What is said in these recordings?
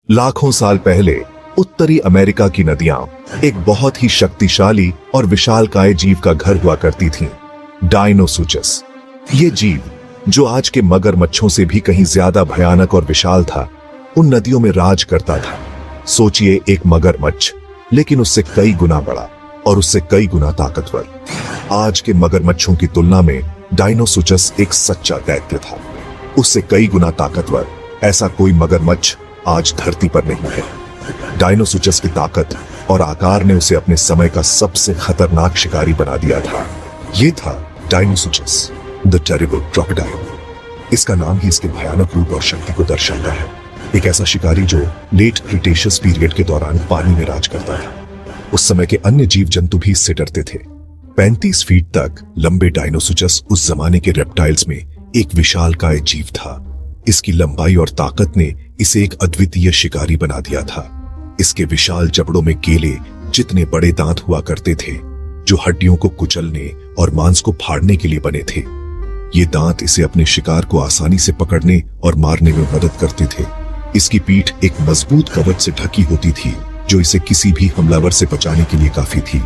लाखों साल पहले उत्तरी अमेरिका की नदियां एक बहुत ही शक्तिशाली और विशालकाय जीव का घर हुआ करती थीं, डायनोसुचस। ये जीव, जो आज के मगरमच्छों से भी कहीं ज्यादा भयानक और विशाल था, उन नदियों में राज करता था। सोचिए, एक मगरमच्छ, लेकिन उससे कई गुना बड़ा और उससे कई गुना ताकतवर। आज के मगरमच्छों की तुलना में डायनोसुचस एक सच्चा दैत्य था। उससे कई गुना ताकतवर ऐसा कोई मगरमच्छ आज धरती पर नहीं है। डायनोसुचस की ताकत और आकार ने उसे अपने समय का सबसे खतरनाक शिकारी बना दिया था। यह था डायनोसुचस, द टेरिबल क्रोकोडाइल। इसका नाम ही इसके भयानक रूप और शक्ति को दर्शाता है। एक ऐसा शिकारी जो लेट क्रिटेशियस पीरियड के दौरान पानी में राज करता था। उस समय के अन्य जीव जंतु भी इससे डरते थे। 35 फीट तक लंबे डायनोसुचस उस जमाने के रेप्टाइल्स में एक विशालकाय जीव था। इसकी लंबाई और ताकत ने इसे एक अद्वितीय शिकारी बना दिया था। इसके विशाल जबड़ों में केले जितने बड़े दांत हुआ करते थे, जो हड्डियों को कुचलने और मांस को फाड़ने के लिए बने थे। ये दांत इसे अपने शिकार को आसानी से पकड़ने और मारने में मदद करते थे। इसकी पीठ एक मजबूत कवच से ढकी होती थी, जो इसे किसी भी हमलावर से बचाने के लिए काफी थी।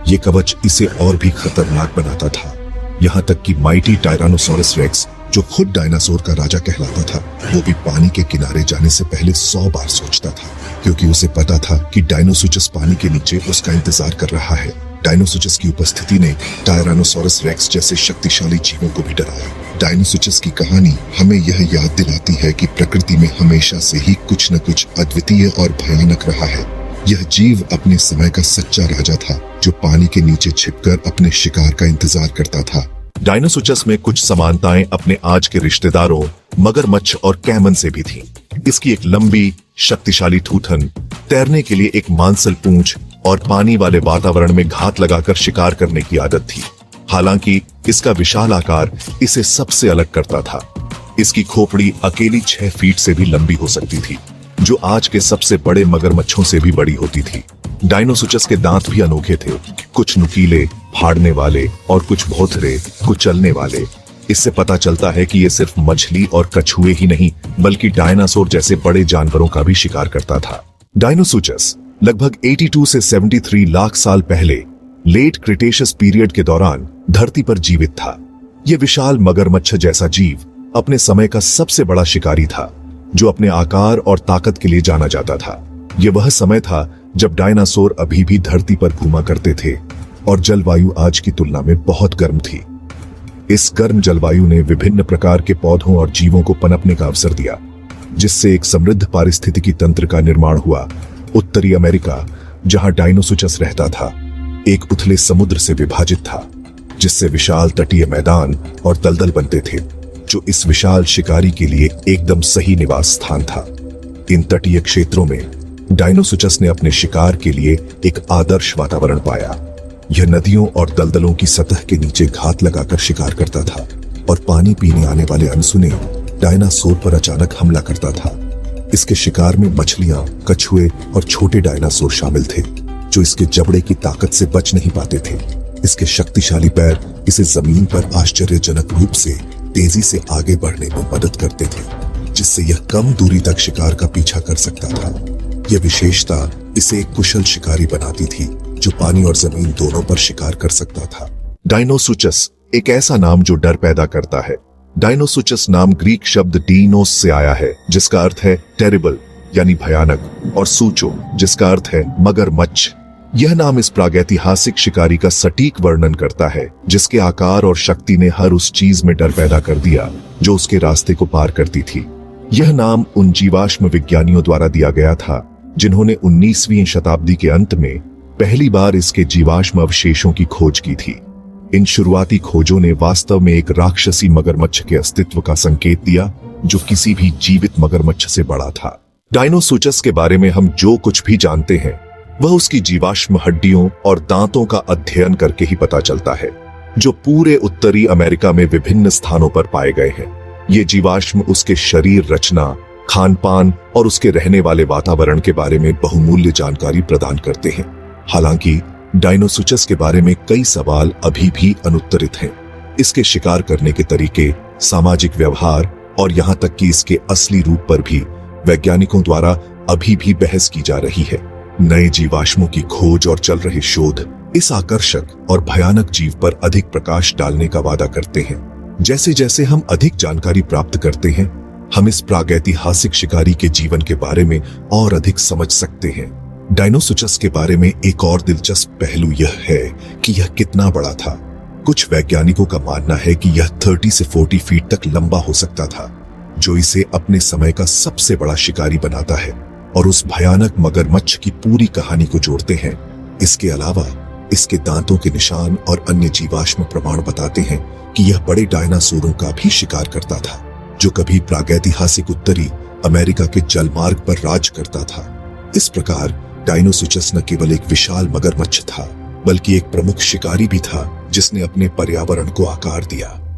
ये कवच इसे और भी खतरनाक बनाता था। यहाँ तक कि माइटी टायरानोसोरस रेक्स, जो खुद डायनासोर का राजा कहलाता था, वो भी पानी के किनारे जाने से पहले 100 बार सोचता था, क्योंकि उसे पता था कि डायनोसुचस पानी के नीचे उसका इंतजार कर रहा है। डायनोसुचस की उपस्थिति ने टायरानोसोरस रेक्स जैसे शक्तिशाली जीवों को भी डराया। डायनोसुचस की कहानी हमें यह याद दिलाती है कि प्रकृति में हमेशा से ही कुछ न कुछ अद्वितीय और भयानक रहा है। यह जीव अपने समय का सच्चा राजा था, जो पानी के नीचे छिपकर अपने शिकार का इंतजार करता था। डायनोसुचस में कुछ समानताएं अपने आज के रिश्तेदारों मगरमच्छ और कैमन से भी थीं। इसकी एक लंबी, शक्तिशाली थूथन, तैरने के लिए एक मांसल पूंछ और पानी वाले वातावरण में घात लगाकर शिकार करने की आदत थी। हालांकि इसका विशाल आकार इसे सबसे अलग करता था। इसकी खोपड़ी अकेली 6 फीट से भी लंबी हो सकती थी, जो आज के सबसे बड़े मगरमच्छों से भी बड़ी होती थी। डायनोसुचस के दांत भी अनोखे थे, कुछ नुकीले, फाड़ने वाले और कुछ भोथरे, कुचलने वाले। इससे पता चलता है कि ये सिर्फ मछली और कछुए ही नहीं, बल्कि डायनासोर जैसे बड़े जानवरों का भी शिकार करता था। डायनोसुचस लगभग 82 से 73 लाख साल पहले लेट क्रिटेशियस पीरियड के दौरान धरती पर जीवित था। यह विशाल मगरमच्छ जैसा जीव अपने समय का सबसे बड़ा शिकारी था, जो अपने आकार और ताकत के लिए जाना जाता था। यह वह समय था जब डायनासोर अभी भी धरती पर घूमा करते थे और जलवायु आज की तुलना में बहुत गर्म थी। इस गर्म जलवायु ने विभिन्न प्रकार के पौधों और जीवों को पनपने का अवसर दिया, जिससे एक समृद्ध पारिस्थितिकी तंत्र का निर्माण हुआ। उत्तरी अमेरिका, जहां डायनोसुचस रहता था, एक उथले समुद्र से विभाजित था, जिससे विशाल तटीय मैदान और दलदल बनते थे, जो इस विशाल शिकारी के लिए एकदम सही निवास स्थान था। इन तटीय क्षेत्रों में डायनोसुचस ने अपने शिकार के लिए एक आदर्श वातावरण पाया। यह नदियों और दलदलों की सतह के नीचे घात लगाकर शिकार करता था और पानी पीने आने वाले अनसुने डायनासोर पर अचानक हमला करता था। इसके शिकार में मछलियां, कछुए और छोटे डायनासोर शामिल थे, जो इसके जबड़े की ताकत से बच नहीं पाते थे। इसके शक्तिशाली पैर इसे जमीन पर आश्चर्यजनक रूप से तेजी से आगे बढ़ने में मदद करते थे, जिससे यह कम दूरी तक शिकार का पीछा कर सकता था। यह विशेषता इसे एक कुशल शिकारी बनाती थी, जो पानी और जमीन दोनों पर शिकार कर सकता था। डायनोसुचस एक ऐसा नाम जो डर पैदा करता है। डायनोसुचस नाम ग्रीक शब्द डीनोस से आया है, जिसका अर्थ है टेरिबल यानी भयानक, और सूचो, जिसका अर्थ है मगरमच्छ। यह नाम इस प्रागैतिहासिक शिकारी का सटीक वर्णन करता है, जिसके आकार और शक्ति ने हर उस चीज में डर पैदा कर दिया जो उसके रास्ते को पार करती थी। यह नाम उन जीवाश्म विज्ञानियों द्वारा दिया गया था जिन्होंने 19वीं शताब्दी के अंत में पहली बार इसके जीवाश्म अवशेषों की खोज की थी। इन शुरुआती खोजों ने वास्तव में एक राक्षसी मगरमच्छ के अस्तित्व का संकेत दिया, जो किसी भी जीवित मगरमच्छ से बड़ा था। डायनोसुचस के बारे में हम जो कुछ भी जानते हैं, वह उसकी जीवाश्म हड्डियों और दांतों का अध्ययन करके ही पता चलता है, जो पूरे उत्तरी अमेरिका में विभिन्न स्थानों पर पाए गए हैं। ये जीवाश्म उसके शरीर रचना, खान पान और उसके रहने वाले वातावरण के बारे में बहुमूल्य जानकारी प्रदान करते हैं। हालांकि डायनोसुचस के बारे में कई सवाल अभी भी अनुत्तरित हैं। इसके शिकार करने के तरीके, सामाजिक व्यवहार और यहाँ तक कि इसके असली रूप पर भी वैज्ञानिकों द्वारा अभी भी बहस की जा रही है। नए जीवाश्मों की खोज और चल रहे शोध इस आकर्षक और भयानक जीव पर अधिक प्रकाश डालने का वादा करते हैं। जैसे जैसे हम अधिक जानकारी प्राप्त करते हैं, हम इस प्रागैतिहासिक शिकारी के जीवन के बारे में और अधिक समझ सकते हैं। डायनोसुचस के बारे में एक और दिलचस्प पहलू यह है कि यह कितना बड़ा था। कुछ वैज्ञानिकों का मानना है कि यह 30 से 40 फीट तक लंबा हो सकता था, जो इसे अपने समय का सबसे बड़ा शिकारी बनाता है और उस भयानक मगरमच्छ की पूरी कहानी को जोड़ते हैं। इसके अलावा इसके दांतों के निशान और अन्य जीवाश्म प्रमाण बताते हैं कि यह बड़े डायनासोरों का भी शिकार करता था, जो कभी प्रागैतिहासिक उत्तरी अमेरिका के जलमार्ग पर राज करता था। इस प्रकार डायनोसुचस न केवल एक विशाल मगरमच्छ था, बल्कि एक प्रमुख शिकारी भी था जिसने अपने पर्यावरण को आकार दिया।